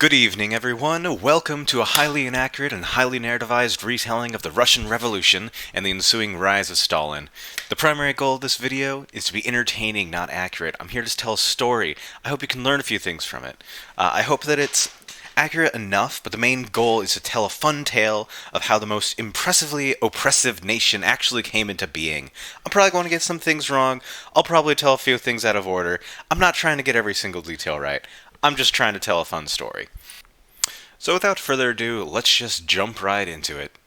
Good evening, everyone. Welcome to a highly inaccurate and highly narrativized retelling of the Russian Revolution and the ensuing rise of Stalin. The primary goal of this video is to be entertaining, not accurate. I'm here to tell a story. I hope you can learn a few things from it. I hope that it's accurate enough, but the main goal is to tell a fun tale of how the most impressively oppressive nation actually came into being. I'm probably going to get some things wrong. I'll probably tell a few things out of order. I'm not trying to get every single detail right. I'm just trying to tell a fun story. So without further ado, let's just jump right into it.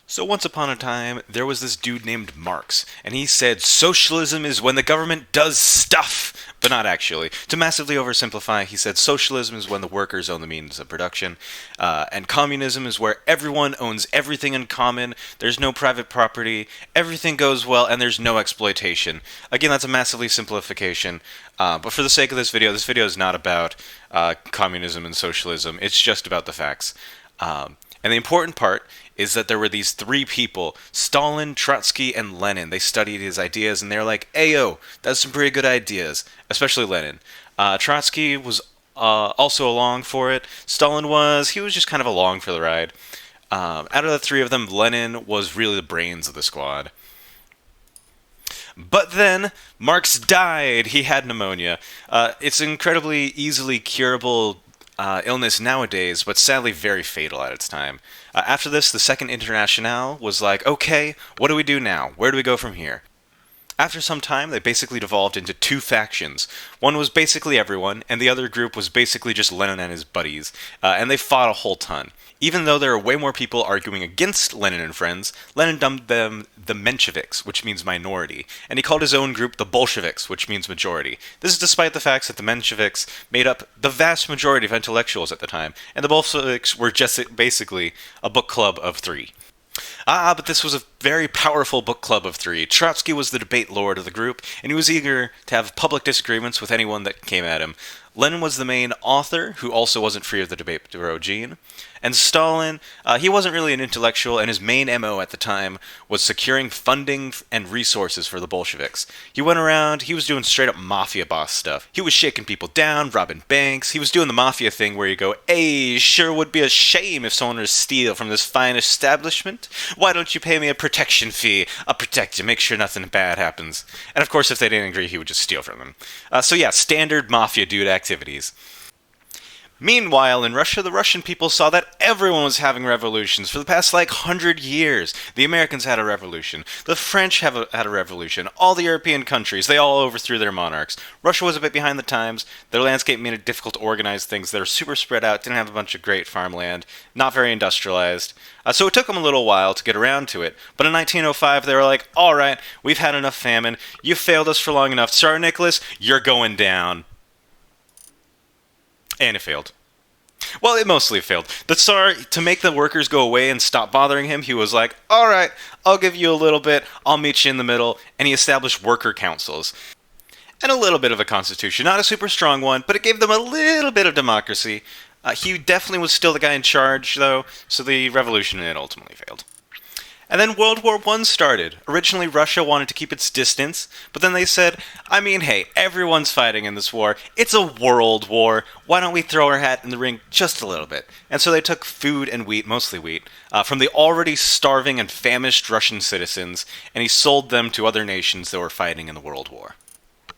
So once upon a time, there was this dude named Marx, and he said socialism is when the government does stuff, but not actually. To massively oversimplify, he said socialism is when the workers own the means of production, and communism is where everyone owns everything in common, there's no private property, everything goes well, and there's no exploitation. Again, that's a massively simplification, but for the sake of this video is not about communism and socialism, it's just about the facts. And the important part is that there were these three people, Stalin, Trotsky, and Lenin. They studied his ideas, and they were like, "Ayo, that's some pretty good ideas," especially Lenin. Trotsky was also along for it. He was just kind of along for the ride. Out of the three of them, Lenin was really the brains of the squad. But then, Marx died. He had pneumonia. It's an incredibly easily curable illness nowadays, but sadly very fatal at its time. After this, the Second Internationale was like, okay, what do we do now? Where do we go from here? After some time, they basically devolved into two factions. One was basically everyone, and the other group was basically just Lenin and his buddies, and they fought a whole ton. Even though there were way more people arguing against Lenin and friends, Lenin dubbed them the Mensheviks, which means minority, and he called his own group the Bolsheviks, which means majority. This is despite the fact that the Mensheviks made up the vast majority of intellectuals at the time, and the Bolsheviks were just basically a book club of three. But this was a very powerful book club of three. Trotsky was the debate lord of the group, and he was eager to have public disagreements with anyone that came at him. Lenin was the main author, who also wasn't free of the debate bureau gene. And Stalin, he wasn't really an intellectual, and his main MO at the time was securing funding and resources for the Bolsheviks. He went around, he was doing straight up mafia boss stuff. He was shaking people down, robbing banks. He was doing the mafia thing where you go, "Hey, sure would be a shame if someone were to steal from this fine establishment. Why don't you pay me a protection fee? I'll protect you, make sure nothing bad happens." And of course, if they didn't agree, he would just steal from them. So yeah, standard mafia dude activities. Meanwhile, in Russia, the Russian people saw that everyone was having revolutions for the past, 100 years. The Americans had a revolution. The French had a revolution. All the European countries, they all overthrew their monarchs. Russia was a bit behind the times. Their landscape made it difficult to organize things. They were super spread out, didn't have a bunch of great farmland, not very industrialized. So it took them a little while to get around to it. But in 1905, they were like, all right, we've had enough famine. You failed us for long enough. Tsar Nicholas, you're going down. And it failed. Well, it mostly failed. The Tsar, to make the workers go away and stop bothering him, he was like, alright, I'll give you a little bit, I'll meet you in the middle, and he established worker councils. And a little bit of a constitution, not a super strong one, but it gave them a little bit of democracy. He definitely was still the guy in charge, though, so the revolution ultimately failed. And then World War I started. Originally, Russia wanted to keep its distance, but then they said, hey, everyone's fighting in this war. It's a world war. Why don't we throw our hat in the ring just a little bit? And so they took food and wheat, mostly wheat, from the already starving and famished Russian citizens, and he sold them to other nations that were fighting in the World War.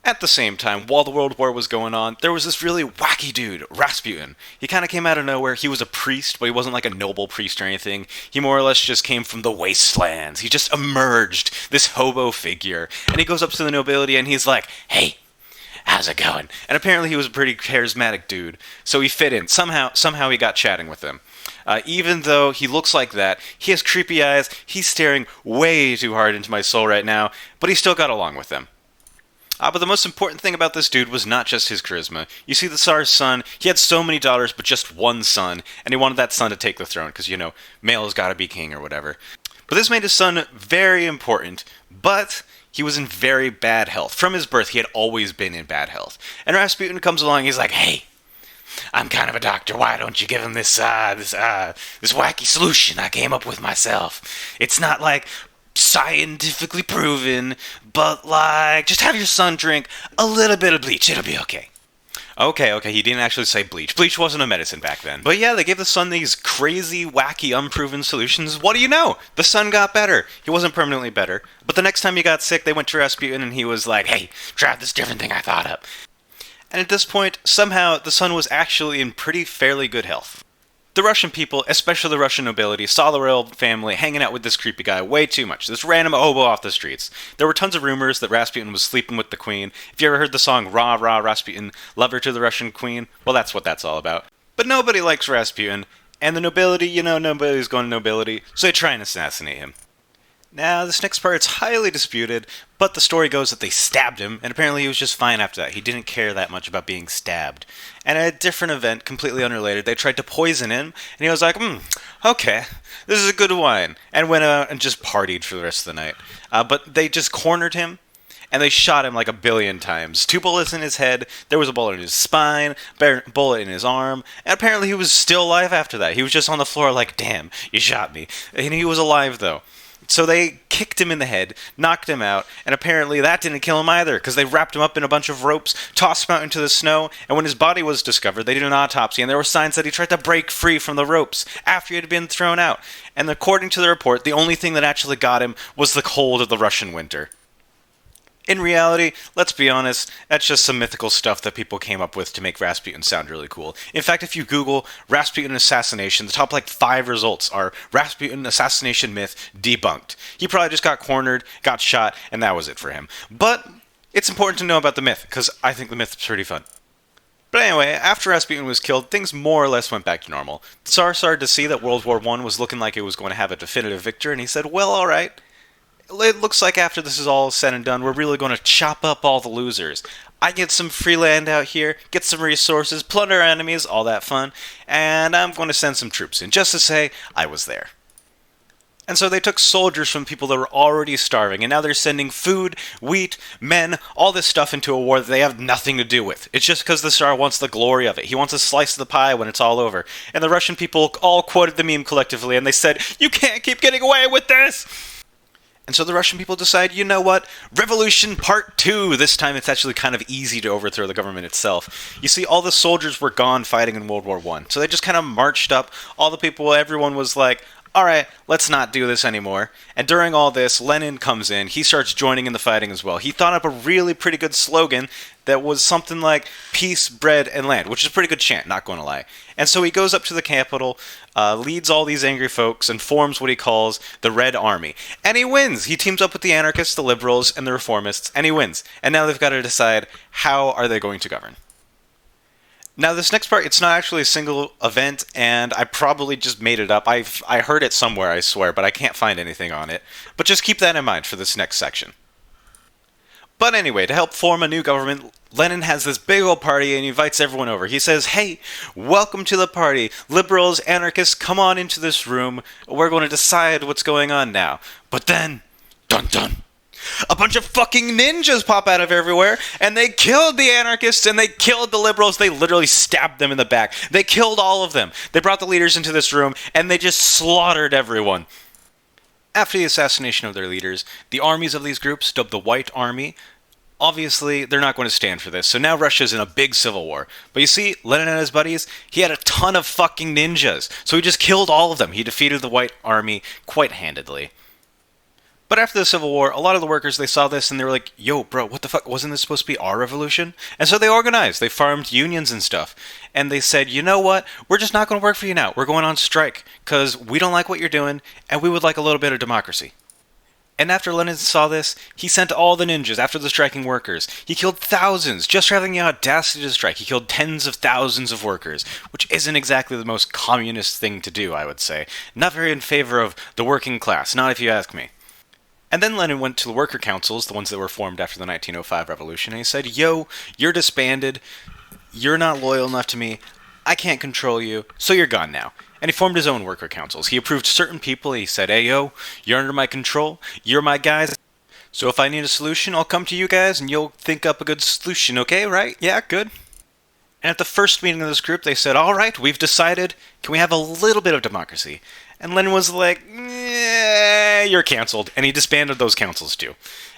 At the same time, while the World War was going on, there was this really wacky dude, Rasputin. He kind of came out of nowhere. He was a priest, but he wasn't like a noble priest or anything. He more or less just came from the wastelands. He just emerged, this hobo figure. And he goes up to the nobility and he's like, "Hey, how's it going?" And apparently he was a pretty charismatic dude, so he fit in. Somehow he got chatting with them. Even though he looks like that, he has creepy eyes, he's staring way too hard into my soul right now, but he still got along with them. But the most important thing about this dude was not just his charisma. You see, the Tsar's son, he had so many daughters, but just one son, and he wanted that son to take the throne, because, male has got to be king or whatever. But this made his son very important, but he was in very bad health. From his birth, he had always been in bad health. And Rasputin comes along, he's like, "Hey, I'm kind of a doctor. Why don't you give him this wacky solution I came up with myself? It's not scientifically proven, but just have your son drink a little bit of bleach. It'll be okay." Okay, he didn't actually say bleach. Bleach wasn't a medicine back then. But yeah, they gave the sun these crazy, wacky, unproven solutions. What do you know? The sun got better. He wasn't permanently better. But the next time he got sick, they went to Rasputin and he was like, hey, try this different thing I thought up. And at this point, somehow, the sun was actually in pretty fairly good health. The Russian people, especially the Russian nobility, saw the royal family hanging out with this creepy guy way too much. This random hobo off the streets. There were tons of rumors that Rasputin was sleeping with the queen. If you ever heard the song Rah Rah Rasputin, Lover to the Russian Queen, well, that's what that's all about. But nobody likes Rasputin, and the nobility, nobody's going to nobility, so they try and assassinate him. Now, this next part is highly disputed, but the story goes that they stabbed him, and apparently he was just fine after that. He didn't care that much about being stabbed. And at a different event, completely unrelated, they tried to poison him, and he was like, okay, this is a good wine, and went out and just partied for the rest of the night. But they just cornered him, and they shot him like a billion times. 2 bullets in his head, there was a bullet in his spine, bullet in his arm, and apparently he was still alive after that. He was just on the floor like, damn, you shot me. And he was alive, though. So they kicked him in the head, knocked him out, and apparently that didn't kill him either, because they wrapped him up in a bunch of ropes, tossed him out into the snow, and when his body was discovered, they did an autopsy, and there were signs that he tried to break free from the ropes after he had been thrown out. And according to the report, the only thing that actually got him was the cold of the Russian winter. In reality, let's be honest, that's just some mythical stuff that people came up with to make Rasputin sound really cool. In fact, if you Google Rasputin assassination, the top 5 results are Rasputin assassination myth debunked. He probably just got cornered, got shot, and that was it for him. But it's important to know about the myth, because I think the myth is pretty fun. But anyway, after Rasputin was killed, things more or less went back to normal. The Tsar started to see that World War I was looking like it was going to have a definitive victory, and he said, well, alright. It looks like after this is all said and done, we're really going to chop up all the losers. I get some free land out here, get some resources, plunder our enemies, all that fun, and I'm going to send some troops in, just to say I was there. And so they took soldiers from people that were already starving, and now they're sending food, wheat, men, all this stuff into a war that they have nothing to do with. It's just because the Tsar wants the glory of it. He wants a slice of the pie when it's all over. And the Russian people all quoted the meme collectively, and they said, you can't keep getting away with this! And so the Russian people decide, you know what? Revolution Part 2! This time it's actually kind of easy to overthrow the government itself. You see, all the soldiers were gone fighting in World War I. So they just kind of marched up. All the people, everyone was like, alright, let's not do this anymore. And during all this, Lenin comes in. He starts joining in the fighting as well. He thought up a really pretty good slogan that was something like peace, bread, and land, which is a pretty good chant, not going to lie. And so he goes up to the capital, leads all these angry folks, and forms what he calls the Red Army. And he wins! He teams up with the anarchists, the liberals, and the reformists, and he wins. And now they've got to decide, how are they going to govern? Now, this next part, it's not actually a single event, and I probably just made it up. I heard it somewhere, I swear, but I can't find anything on it. But just keep that in mind for this next section. But anyway, to help form a new government, Lenin has this big old party and he invites everyone over. He says, hey, welcome to the party. Liberals, anarchists, come on into this room. We're going to decide what's going on now. But then, dun dun, a bunch of fucking ninjas pop out of everywhere, and they killed the anarchists, and they killed the liberals. They literally stabbed them in the back. They killed all of them. They brought the leaders into this room, and they just slaughtered everyone. After the assassination of their leaders, the armies of these groups, dubbed the White Army, obviously, they're not going to stand for this, so now Russia's in a big civil war. But you see, Lenin and his buddies, he had a ton of fucking ninjas, so he just killed all of them. He defeated the White Army quite handedly. But after the Civil War, a lot of the workers, they saw this and they were like, yo, bro, what the fuck? Wasn't this supposed to be our revolution? And so they organized. They formed unions and stuff. And they said, you know what? We're just not going to work for you now. We're going on strike because we don't like what you're doing and we would like a little bit of democracy. And after Lenin saw this, he sent all the ninjas after the striking workers. He killed thousands just for having the audacity to strike. He killed tens of thousands of workers, which isn't exactly the most communist thing to do, I would say. Not very in favor of the working class, not if you ask me. And then Lenin went to the worker councils, the ones that were formed after the 1905 revolution, and he said, yo, you're disbanded, you're not loyal enough to me, I can't control you, so you're gone now. And he formed his own worker councils. He approved certain people, he said, hey yo, you're under my control, you're my guys, so if I need a solution, I'll come to you guys and you'll think up a good solution, okay, right? Yeah, good. And at the first meeting of this group, they said, all right, we've decided, can we have a little bit of democracy? And Lenin was like, you're canceled. And he disbanded those councils too.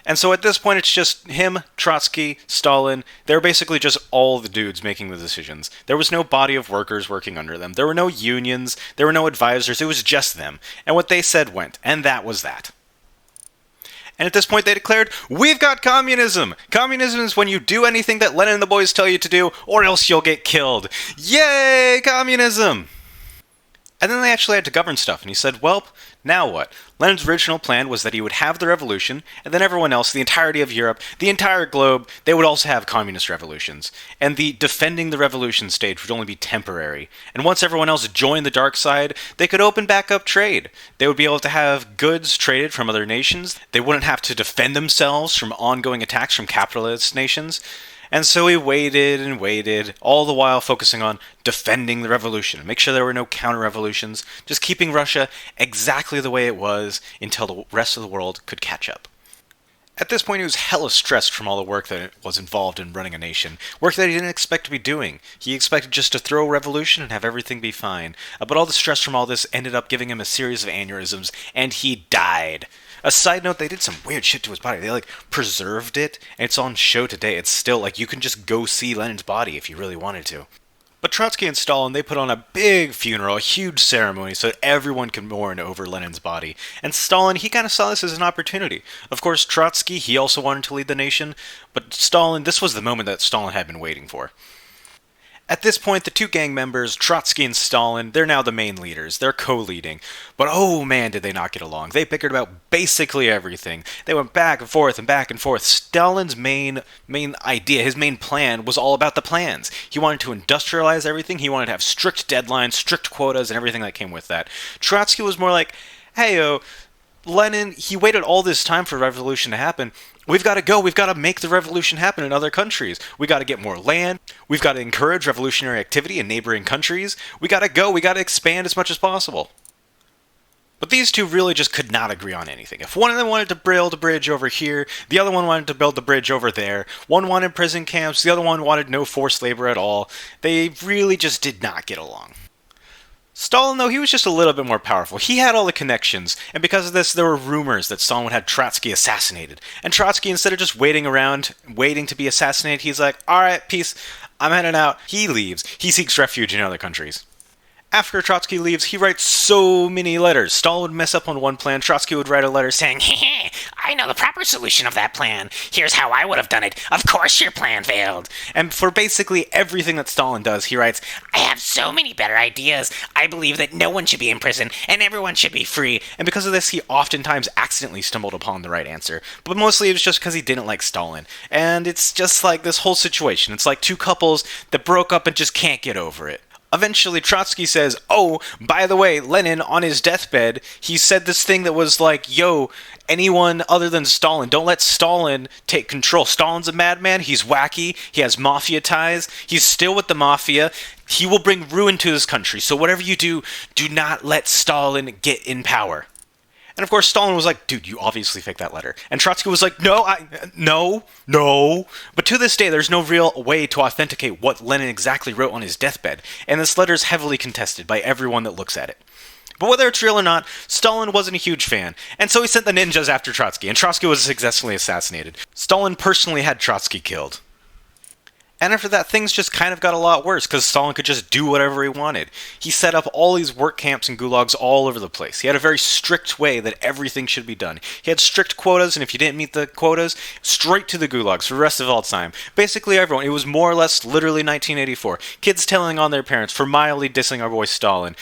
And so at this point, it's just him, Trotsky, Stalin. They're basically just all the dudes making the decisions. There was no body of workers working under them. There were no unions. There were no advisors. It was just them. And what they said went. And that was that. And at this point, they declared, we've got communism! Communism is when you do anything that Lenin and the boys tell you to do, or else you'll get killed. Yay, communism! And then they actually had to govern stuff, and he said, well, now what? Lenin's original plan was that he would have the revolution, and then everyone else, the entirety of Europe, the entire globe, they would also have communist revolutions. And the defending the revolution stage would only be temporary. And once everyone else joined the dark side, they could open back up trade. They would be able to have goods traded from other nations. They wouldn't have to defend themselves from ongoing attacks from capitalist nations. And so he waited and waited, all the while focusing on defending the revolution, make sure there were no counter-revolutions, just keeping Russia exactly the way it was until the rest of the world could catch up. At this point, he was hella stressed from all the work that was involved in running a nation, work that he didn't expect to be doing. He expected just to throw a revolution and have everything be fine. But all the stress from all this ended up giving him a series of aneurysms, and he died. A side note, they did some weird shit to his body. They, preserved it, and it's on show today. It's still, you can just go see Lenin's body if you really wanted to. But Trotsky and Stalin, they put on a big funeral, a huge ceremony, so that everyone could mourn over Lenin's body. And Stalin, he kind of saw this as an opportunity. Of course, Trotsky, he also wanted to lead the nation, but Stalin, this was the moment that Stalin had been waiting for. At this point, the two gang members, Trotsky and Stalin, they're now the main leaders. They're co-leading. But oh man, did they not get along. They bickered about basically everything. They went back and forth and back and forth. Stalin's main idea, his main plan, was all about the plans. He wanted to industrialize everything. He wanted to have strict deadlines, strict quotas, and everything that came with that. Trotsky was more like, hey, Lenin, he waited all this time for a revolution to happen. We've got to go. We've got to make the revolution happen in other countries. We've got to get more land. We've got to encourage revolutionary activity in neighboring countries. We got to go. We got to expand as much as possible. But these two really just could not agree on anything. If one of them wanted to build a bridge over here, the other one wanted to build the bridge over there. One wanted prison camps, the other one wanted no forced labor at all. They really just did not get along. Stalin, though, he was just a little bit more powerful. He had all the connections, and because of this, there were rumors that Stalin would have Trotsky assassinated. And Trotsky, instead of just waiting around, waiting to be assassinated, he's like, alright, peace, I'm heading out. He leaves. He seeks refuge in other countries. After Trotsky leaves, he writes so many letters. Stalin would mess up on one plan, Trotsky would write a letter saying, Heh, I know the proper solution of that plan. Here's how I would have done it. Of course your plan failed. And for basically everything that Stalin does, he writes, I have so many better ideas. I believe that no one should be in prison and everyone should be free. And because of this, he oftentimes accidentally stumbled upon the right answer. But mostly it was just because he didn't like Stalin. And it's just like this whole situation. It's like two couples that broke up and just can't get over it. Eventually, Trotsky says, oh, by the way, Lenin, on his deathbed, he said this thing that was like, yo, anyone other than Stalin, don't let Stalin take control. Stalin's a madman, he's wacky, he has mafia ties, he's still with the mafia, he will bring ruin to this country, so whatever you do, do not let Stalin get in power. And of course, Stalin was like, dude, you obviously faked that letter. And Trotsky was like, no. But to this day, there's no real way to authenticate what Lenin exactly wrote on his deathbed. And this letter is heavily contested by everyone that looks at it. But whether it's real or not, Stalin wasn't a huge fan. And so he sent the ninjas after Trotsky, and Trotsky was successfully assassinated. Stalin personally had Trotsky killed. And after that, things just kind of got a lot worse, because Stalin could just do whatever he wanted. He set up all these work camps and gulags all over the place. He had a very strict way that everything should be done. He had strict quotas, and if you didn't meet the quotas, straight to the gulags for the rest of all time. Basically everyone. It was more or less literally 1984. Kids telling on their parents for mildly dissing our boy Stalin.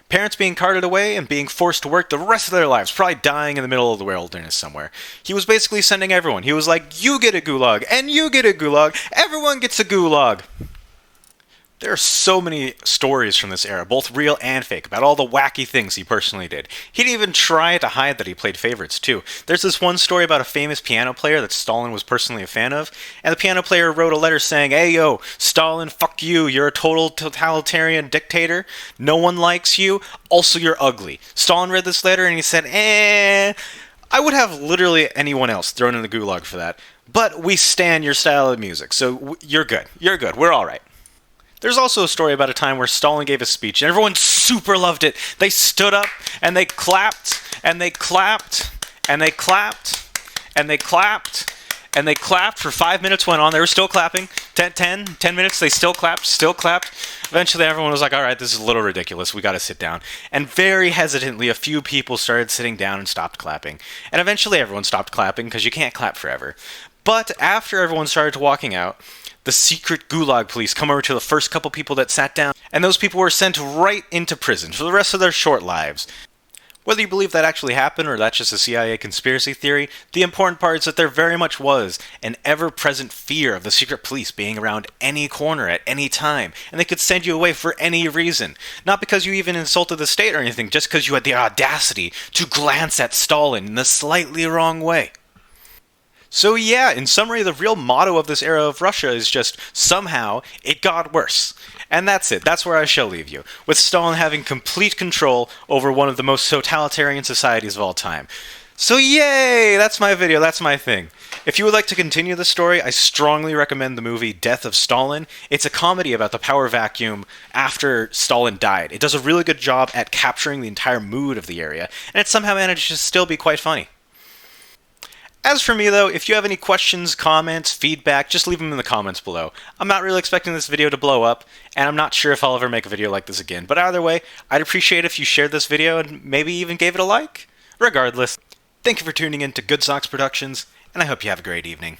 Parents being carted away and being forced to work the rest of their lives, probably dying in the middle of the wilderness somewhere. He was basically sending everyone. He was like, you get a gulag, and you get a gulag, everyone gets a gulag. There are so many stories from this era, both real and fake, about all the wacky things he personally did. He didn't even try to hide that he played favorites, too. There's this one story about a famous piano player that Stalin was personally a fan of, and the piano player wrote a letter saying, hey, yo, Stalin, fuck you, you're a total totalitarian dictator, no one likes you, also you're ugly. Stalin read this letter and he said, I would have literally anyone else thrown in the gulag for that, but we stan your style of music, so you're good, we're alright. There's also a story about a time where Stalin gave a speech and everyone super loved it. They stood up and they clapped and they clapped and they clapped and they clapped and they clapped for 5 minutes went on. They were still clapping. 10 minutes, they still clapped, still clapped. Eventually everyone was like, all right, this is a little ridiculous. We got to sit down. And very hesitantly, a few people started sitting down and stopped clapping. And eventually everyone stopped clapping because you can't clap forever. But after everyone started walking out, the secret gulag police come over to the first couple people that sat down, and those people were sent right into prison for the rest of their short lives. Whether you believe that actually happened or that's just a CIA conspiracy theory, the important part is that there very much was an ever-present fear of the secret police being around any corner at any time, and they could send you away for any reason. Not because you even insulted the state or anything, just because you had the audacity to glance at Stalin in the slightly wrong way. So yeah, in summary, the real motto of this era of Russia is just, somehow, it got worse. And that's it. That's where I shall leave you, with Stalin having complete control over one of the most totalitarian societies of all time. So yay! That's my video, that's my thing. If you would like to continue the story, I strongly recommend the movie Death of Stalin. It's a comedy about the power vacuum after Stalin died. It does a really good job at capturing the entire mood of the area, and it somehow manages to still be quite funny. As for me, though, if you have any questions, comments, feedback, just leave them in the comments below. I'm not really expecting this video to blow up, and I'm not sure if I'll ever make a video like this again, but either way, I'd appreciate if you shared this video and maybe even gave it a like. Regardless, thank you for tuning in to Good Socks Productions, and I hope you have a great evening.